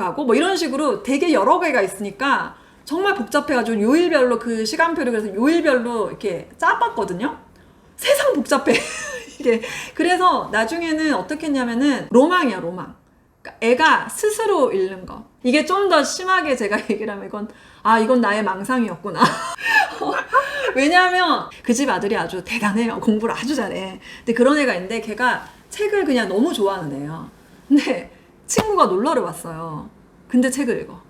가고 뭐 이런 식으로 되게 여러 개가 있으니까 정말 복잡해가지고 요일별로 그 시간표를 그래서 요일별로 이렇게 짜봤거든요. 세상 복잡해. 이게 그래서 나중에는 어떻게 했냐면은 로망이야, 로망. 그러니까 애가 스스로 읽는 거. 이게 좀 더 심하게 제가 얘기를 하면 이건 나의 망상이었구나. 왜냐하면 그 집 아들이 아주 대단해요. 공부를 아주 잘해. 근데 그런 애가 있는데 걔가 책을 그냥 너무 좋아하는 애예요. 근데 친구가 놀러를 왔어요. 근데 책을 읽어.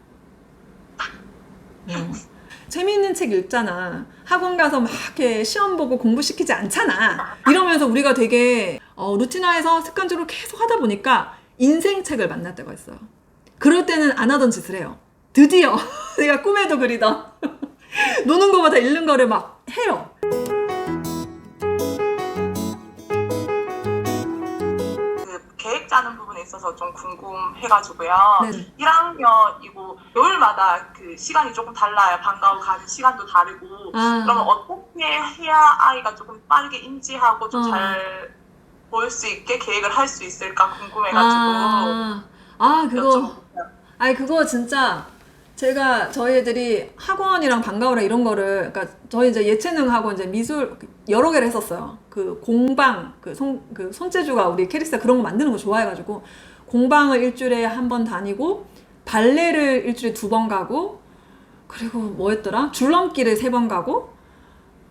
재미있는 책 읽잖아. 학원 가서 막 이렇게 시험 보고 공부시키지 않잖아. 이러면서 우리가 되게 루틴화해서 습관적으로 계속 하다 보니까 인생책을 만날 때가 있어요. 그럴 때는 안 하던 짓을 해요. 드디어 내가 꿈에도 그리던 노는 거보다 읽는 거를 막 해요. 계획 짜는 부분에 있어서 좀 궁금해가지고요. 네. 1학년이고 요일마다 그 시간이 조금 달라요. 방과후 가는 시간도 다르고. 그러면 어떻게 해야 아이가 조금 빠르게 인지하고 좀 잘 볼 수 있게 계획을 할 수 있을까 궁금해가지고. 그거 진짜 제가 저희 애들이 학원이랑 방과후랑 이런 거를, 그러니까 저희 이제 예체능 학원 이제 미술 여러 개를 했었어요. 그 공방, 손재주가 우리 캐릭터 그런 거 만드는 거 좋아해가지고 공방을 일주일에 한 번 다니고 발레를 일주일에 2번 가고 그리고 뭐 했더라? 줄넘기를 3번 가고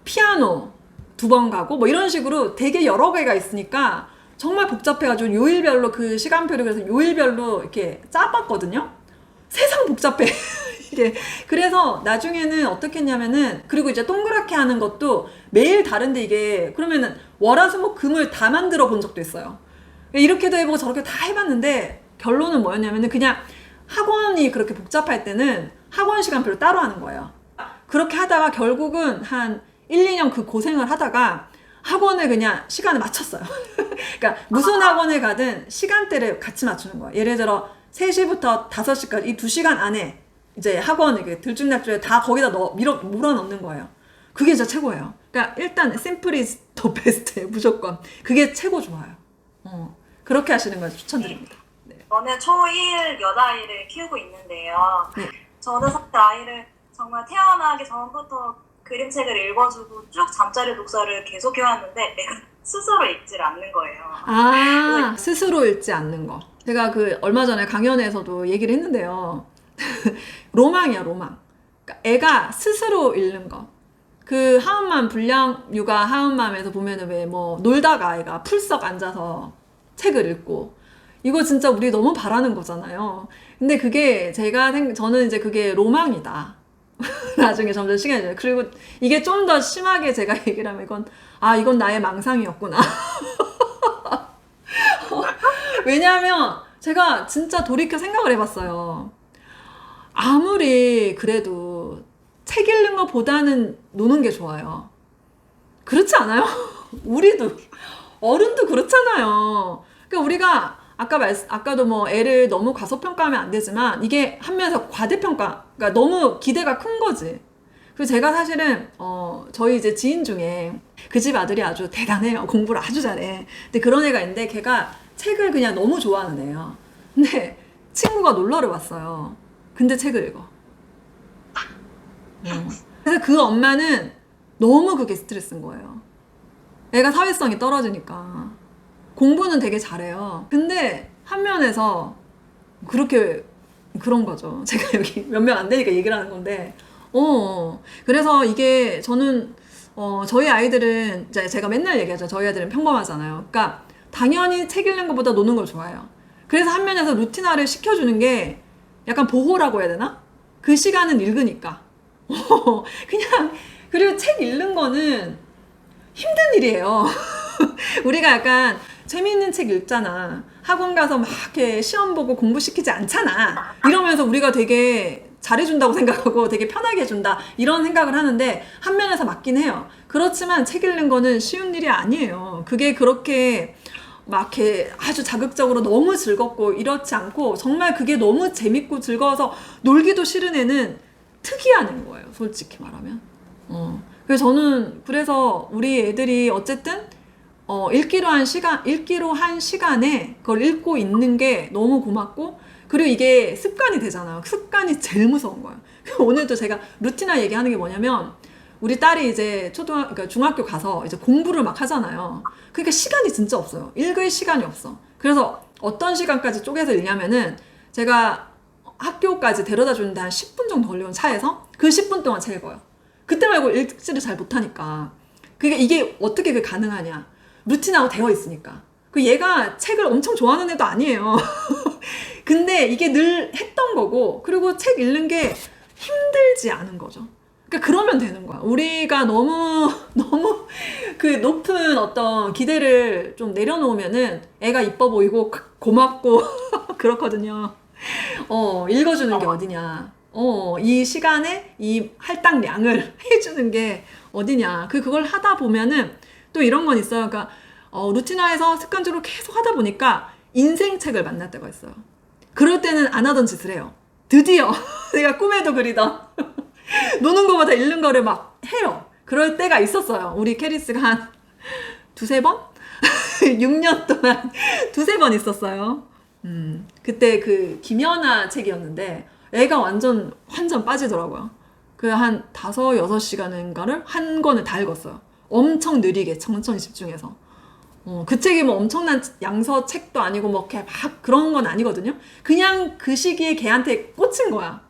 피아노 2번 가고 뭐 이런 식으로 되게 여러 개가 있으니까 정말 복잡해가지고 요일별로 그 시간표를 그래서 요일별로 이렇게 짜봤거든요. 세상 복잡해. 이게 그래서 나중에는 어떻게 했냐면은 그리고 이제 동그랗게 하는 것도 매일 다른데 이게 그러면은 월화수목금을 다 만들어 본 적도 있어요. 이렇게도 해보고 저렇게 다 해봤는데 결론은 뭐였냐면은 그냥 학원이 그렇게 복잡할 때는 학원 시간표를 따로 하는 거예요. 그렇게 하다가 결국은 한 1, 2년 그 고생을 하다가 학원을 그냥 시간을 맞췄어요. 그러니까 무슨 학원을 가든 시간대를 같이 맞추는 거예요. 예를 들어 3시부터 5시까지 이 2시간 안에 이제 학원 이렇게 들쭉날쭉해 다 거기다 몰아넣는 거예요. 그게 진짜 최고예요. 그러니까 일단 simple is the best예요. 무조건. 그게 최고 좋아요. 그렇게 하시는 걸 추천드립니다. 네. 저는 초1 여자아이를 키우고 있는데요. 네. 저는 사실 아이를 정말 태어나기 전부터 그림책을 읽어주고 쭉 잠자리 독서를 계속 해왔는데 내가 스스로 읽질 않는 거예요. 스스로 읽지 않는 거. 제가 얼마 전에 강연에서도 얘기를 했는데요. 로망이야, 로망. 그러니까 애가 스스로 읽는 거. 그 하은맘 불량육아 하은맘에서 보면은 왜 뭐 놀다가 애가 풀썩 앉아서 책을 읽고 이거 진짜 우리 너무 바라는 거잖아요. 근데 그게 저는 이제 그게 로망이다. 나중에 점점 시간이 지나요. 그리고 이게 좀 더 심하게 제가 얘기를 하면 이건 나의 망상이었구나. 왜냐하면 제가 진짜 돌이켜 생각을 해봤어요. 아무리 그래도 책 읽는 것보다는 노는 게 좋아요. 그렇지 않아요? 우리도 어른도 그렇잖아요. 그러니까 우리가 아까도 뭐 애를 너무 과소평가하면 안 되지만 이게 한 면에서 과대평가, 그러니까 너무 기대가 큰 거지. 그리고 제가 사실은 저희 이제 지인 중에 그 집 아들이 아주 대단해요. 공부를 아주 잘해. 근데 그런 애가 있는데 걔가 책을 그냥 너무 좋아하는 애예요. 근데 친구가 놀러를 왔어요. 근데 책을 읽어. 그래서 그 엄마는 너무 그게 스트레스인 거예요. 애가 사회성이 떨어지니까. 공부는 되게 잘해요. 근데 한 면에서 그런 거죠. 제가 여기 몇 명 안 되니까 얘기를 하는 건데 그래서 이게 저는 저희 아이들은 제가 맨날 얘기하죠. 저희 아이들은 평범하잖아요. 그러니까 당연히 책 읽는 것보다 노는 걸 좋아해요. 그래서 한 면에서 루틴화를 시켜주는 게 약간 보호라고 해야 되나? 그 시간은 읽으니까. 그리고 책 읽는 거는 힘든 일이에요. 우리가 약간 재미있는 책 읽잖아. 학원 가서 막 이렇게 시험 보고 공부시키지 않잖아. 이러면서 우리가 되게 잘해준다고 생각하고 되게 편하게 해준다. 이런 생각을 하는데 한 면에서 맞긴 해요. 그렇지만 책 읽는 거는 쉬운 일이 아니에요. 그게 그렇게 막 이렇게 아주 자극적으로 너무 즐겁고 이렇지 않고 정말 그게 너무 재밌고 즐거워서 놀기도 싫은 애는 특이한 애인 거예요. 솔직히 말하면. 그래서 우리 애들이 어쨌든 읽기로 한 시간에 그걸 읽고 있는 게 너무 고맙고 그리고 이게 습관이 되잖아요. 습관이 제일 무서운 거야. 오늘도 제가 루틴화 얘기하는 게 뭐냐면 우리 딸이 이제 그러니까 중학교 가서 이제 공부를 막 하잖아요. 그러니까 시간이 진짜 없어요. 읽을 시간이 없어. 그래서 어떤 시간까지 쪼개서 읽냐면은 제가 학교까지 데려다 주는데 한 10분 정도 걸리는 차에서 그 10분 동안 책 읽어요. 그때 말고 읽지를 잘 못하니까. 그게 이게 어떻게 그게 가능하냐. 루틴하고 되어 있으니까. 그 얘가 책을 엄청 좋아하는 애도 아니에요. 근데 이게 늘 했던 거고, 그리고 책 읽는 게 힘들지 않은 거죠. 그러니까 그러면 되는 거야. 우리가 너무 그 높은 어떤 기대를 좀 내려놓으면은 애가 이뻐 보이고 고맙고 그렇거든요. 읽어주는 게 어디냐. 이 시간에 이 할당량을 해주는 게 어디냐. 그걸 하다 보면은 또 이런 건 있어요. 그러니까 루틴화해서 습관적으로 계속 하다 보니까 인생책을 만날 때가 있어요. 그럴 때는 안 하던 짓을 해요. 드디어 내가 꿈에도 그리던 노는 거보다 읽는 거를 막 해요. 그럴 때가 있었어요. 우리 캐리스가 한 두세 번? 6년 동안 두세 번 있었어요. 그때 그 김연아 책이었는데 애가 완전 빠지더라고요. 그 한 5-6시간인가를 한 권을 다 읽었어요. 엄청 느리게 천천히 집중해서. 그 책이 뭐 엄청난 양서 책도 아니고 뭐 이렇게 막 그런 건 아니거든요. 그냥 그 시기에 걔한테 꽂힌 거야.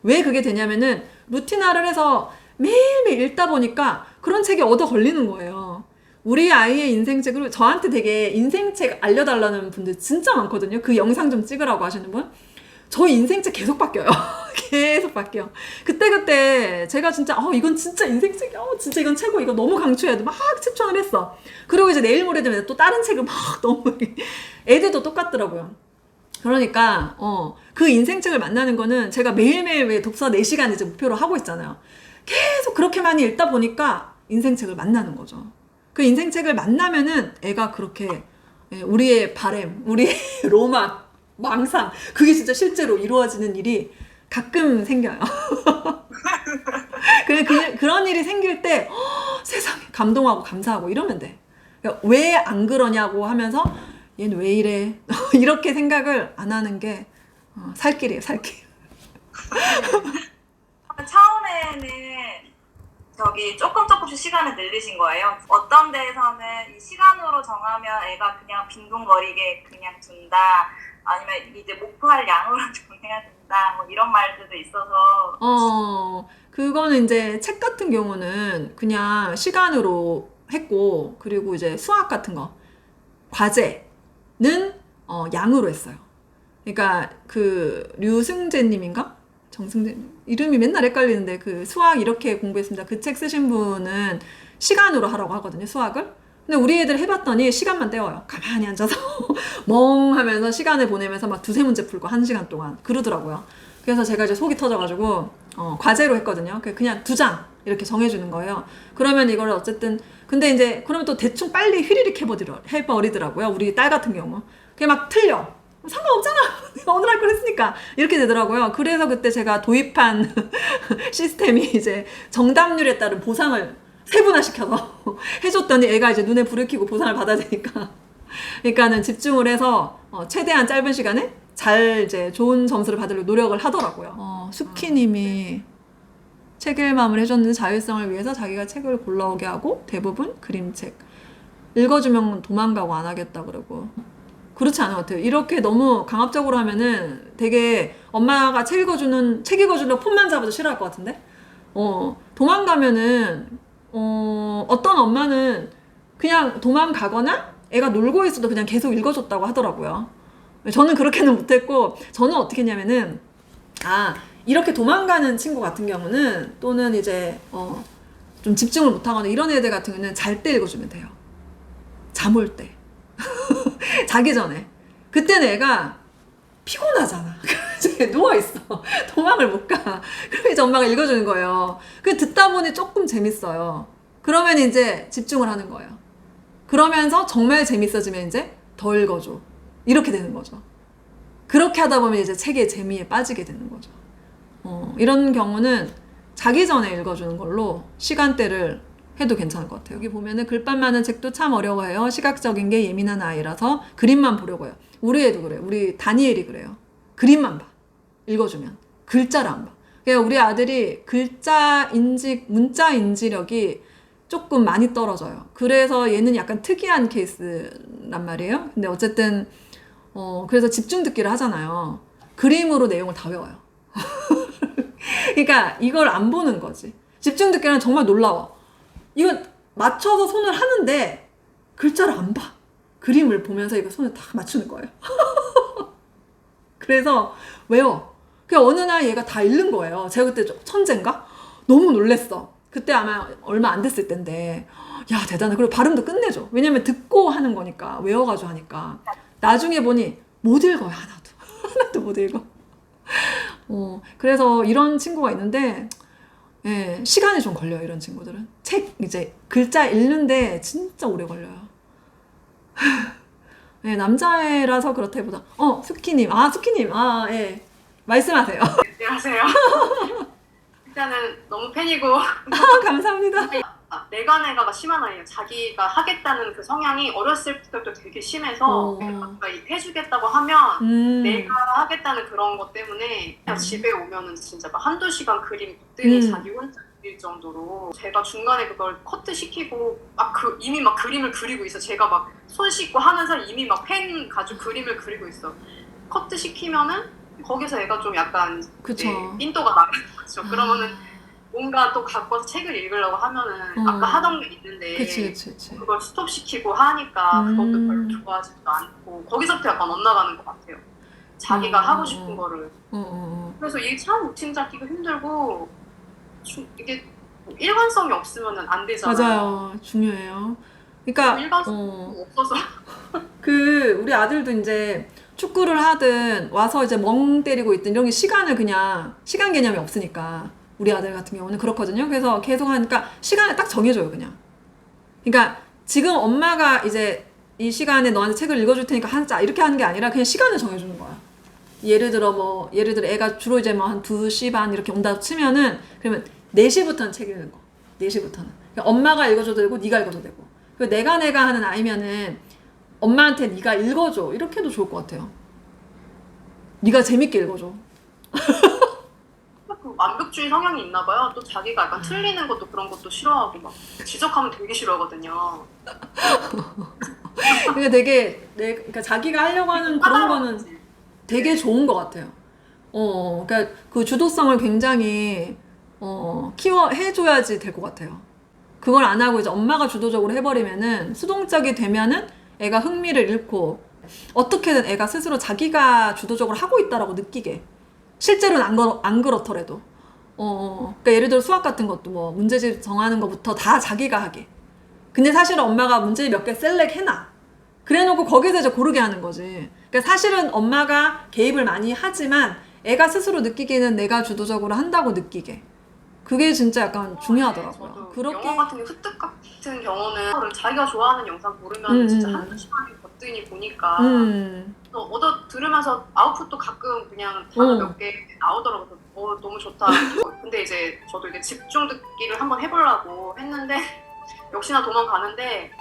왜 그게 되냐면은 루틴화를 해서 매일매일 읽다 보니까 그런 책이 얻어 걸리는 거예요. 우리 아이의 인생책을 저한테 되게 인생책 알려달라는 분들 진짜 많거든요. 그 영상 좀 찍으라고 하시는 분. 저 인생책 계속 바뀌어요. 계속 바뀌어. 그때 제가 진짜 이건 진짜 인생책이야. 진짜 이건 최고. 이거 너무 강추해야 돼. 막 추천을 했어. 그리고 이제 내일 모레 되면 또 다른 책을 막 너무 애들도 똑같더라고요. 그러니까 그 인생책을 만나는 거는 제가 매일매일 왜 독서 4시간 이제 목표로 하고 있잖아요. 계속 그렇게 많이 읽다 보니까 인생책을 만나는 거죠. 그 인생책을 만나면은 애가 그렇게 우리의 바램, 우리의 로망, 망상, 그게 진짜 실제로 이루어지는 일이 가끔 생겨요. 그런 일이 생길 때 세상에 감동하고 감사하고 이러면 돼. 그러니까 왜 안 그러냐고 하면서 얘는 왜 이래? 이렇게 생각을 안 하는 게 살 길이에요, 살 길. 처음에는 조금씩 시간을 늘리신 거예요. 어떤 데에서는 이 시간으로 정하면 애가 그냥 빈둥거리게 그냥 둔다. 아니면 이제 목표할 양으로 정해야 된다. 뭐 이런 말들도 있어서. 그거는 이제 책 같은 경우는 그냥 시간으로 했고, 그리고 이제 수학 같은 거, 과제는 양으로 했어요. 그러니까 그 류승재님인가? 정승재 이름이 맨날 헷갈리는데 그 수학 이렇게 공부했습니다. 그 책 쓰신 분은 시간으로 하라고 하거든요, 수학을. 근데 우리 애들 해봤더니 시간만 때워요. 가만히 앉아서 멍하면서 시간을 보내면서 막 두세 문제 풀고 1시간 동안 그러더라고요. 그래서 제가 이제 속이 터져가지고 과제로 했거든요. 그냥 2장 이렇게 정해주는 거예요. 그러면 이걸 어쨌든 근데 이제 그러면 또 대충 빨리 휘리릭 해버리더라고요. 우리 딸 같은 경우 그게 막 틀려. 상관없잖아. 내가 오늘 할 걸 했으니까 이렇게 되더라고요. 그래서 그때 제가 도입한 시스템이 이제 정답률에 따른 보상을 세분화시켜서 해줬더니 애가 이제 눈에 불을 켜고 보상을 받아야 되니까. 그러니까는 집중을 해서 최대한 짧은 시간에 잘 이제 좋은 점수를 받으려고 노력을 하더라고요. 수키님이 책 읽맘을 해줬는데 자율성을 위해서 자기가 책을 골라오게 하고 대부분 그림책. 읽어주면 도망가고 안 하겠다 그러고. 그렇지 않은 것 같아요. 이렇게 너무 강압적으로 하면은 되게 엄마가 책 읽어주는 폰만 잡아도 싫어할 것 같은데? 도망가면은 어떤 엄마는 그냥 도망가거나 애가 놀고 있어도 그냥 계속 읽어줬다고 하더라고요. 저는 그렇게는 못했고, 저는 어떻게 했냐면은, 이렇게 도망가는 친구 같은 경우는, 또는 이제, 좀 집중을 못하거나 이런 애들 같은 경우는 잘 때 읽어주면 돼요. 잠 올 때. 자기 전에. 그때는 애가 피곤하잖아. 이제 누워있어. 도망을 못 가. 그럼 이제 엄마가 읽어주는 거예요. 그 듣다 보니 조금 재밌어요. 그러면 이제 집중을 하는 거예요. 그러면서 정말 재밌어지면 이제 더 읽어줘. 이렇게 되는 거죠. 그렇게 하다 보면 이제 책의 재미에 빠지게 되는 거죠. 이런 경우는 자기 전에 읽어주는 걸로 시간대를 해도 괜찮을 것 같아요. 여기 보면은 글밥 많은 책도 참 어려워해요. 시각적인 게 예민한 아이라서 그림만 보려고 해요. 우리 애도 그래요. 우리 다니엘이 그래요. 그림만 봐. 읽어주면. 글자를 안 봐. 그러니까 우리 아들이 글자 인지, 문자 인지력이 조금 많이 떨어져요. 그래서 얘는 약간 특이한 케이스란 말이에요. 근데 어쨌든 그래서 집중 듣기를 하잖아요. 그림으로 내용을 다 외워요. 그러니까 이걸 안 보는 거지. 집중 듣기는 정말 놀라워. 이거 맞춰서 손을 하는데 글자를 안 봐. 그림을 보면서 이거 손을 다 맞추는 거예요. 그래서 외워. 그 어느 날 얘가 다 읽는 거예요. 제가 그때 좀 천재인가? 너무 놀랬어. 그때 아마 얼마 안 됐을 텐데 야 대단해. 그리고 발음도 끝내줘. 왜냐면 듣고 하는 거니까. 외워가지고 하니까. 나중에 보니 못 읽어요. 하나도. 하나도 못 읽어. 그래서 이런 친구가 있는데 예, 시간이 좀 걸려요. 이런 친구들은. 책 이제 글자 읽는데 진짜 오래 걸려요. 예, 남자애라서 그렇다기보다 스키님. 예. 말씀하세요. 안녕하세요. 일단은 너무 팬이고 감사합니다. 내가 심한 아이예요. 자기가 하겠다는 그 성향이 어렸을 때부터 되게 심해서 내가 해주겠다고 하면 내가 하겠다는 그런 것 때문에 그냥 집에 오면은 진짜 막 한두 시간 그림 묻더니 자기 혼자 그릴 정도로 제가 중간에 그걸 커트 시키고 이미 막 그림을 그리고 있어. 제가 막 손 씻고 하는 사이 이미 막 펜 가지고 그림을 그리고 있어. 커트 시키면은 거기서 애가 좀 약간 삔또가 나는 거죠. 그러면은 뭔가 또 갖고 와서 책을 읽으려고 하면은 아까 하던 게 있는데 그치. 그걸 스톱시키고 하니까 그것도 별로 좋아하지도 않고 거기서부터 약간 엇나가는 것 같아요. 자기가 하고 싶은 거를. 그래서 이게 참 루틴 잡기가 힘들고 이게 일관성이 없으면 안 되잖아요. 맞아요. 중요해요. 그러니까 일관성이 없어서 우리 아들도 이제 축구를 하든 와서 이제 멍 때리고 있든 이런 게 시간 개념이 없으니까 우리 아들 같은 경우는 그렇거든요. 그래서 계속 하니까 시간을 딱 정해줘요, 그냥. 그러니까 지금 엄마가 이제 이 시간에 너한테 책을 읽어줄 테니까 하자 이렇게 하는 게 아니라 그냥 시간을 정해주는 거야. 예를 들어 애가 주로 이제 한 2시 반 이렇게 온다 치면은 그러면 4시부터는 책 읽는 거. 4시부터는. 그러니까 엄마가 읽어줘도 되고 네가 읽어도 되고. 그리고 내가 하는 아이면은 엄마한테 네가 읽어줘. 이렇게 해도 좋을 것 같아요. 네가 재밌게 읽어줘. 완벽주의 성향이 있나 봐요. 또 자기가 약간 틀리는 것도 그런 것도 싫어하고 막 지적하면 되게 싫어하거든요. 그러니까 그러니까 자기가 하려고 하는 그런 거는 되게 좋은 것 같아요. 그러니까 그 주도성을 굉장히 해줘야지 될 것 같아요. 그걸 안 하고 이제 엄마가 주도적으로 해버리면은 수동적이 되면은 애가 흥미를 잃고 어떻게든 애가 스스로 자기가 주도적으로 하고 있다라고 느끼게. 실제로는 안 그렇더라도. 그러니까 예를 들어 수학 같은 것도 뭐 문제집 정하는 것부터 다 자기가 하게. 근데 사실은 엄마가 문제집 몇 개 셀렉해놔. 그래놓고 거기서 이제 고르게 하는 거지. 그러니까 사실은 엄마가 개입을 많이 하지만 애가 스스로 느끼기에는 내가 주도적으로 한다고 느끼게. 그게 진짜 약간 중요하더라고요. 그렇게 영화 같은 게 흡득 같은 경우는 자기가 좋아하는 영상 고르면 진짜 한두 시간이 거뜬히 보니까 얻어 들으면서 아웃풋도 가끔 그냥 단어 몇 개 나오더라고요. 너무 좋다. 근데 이제 저도 이제 집중 듣기를 한번 해보려고 했는데 역시나 도망가는데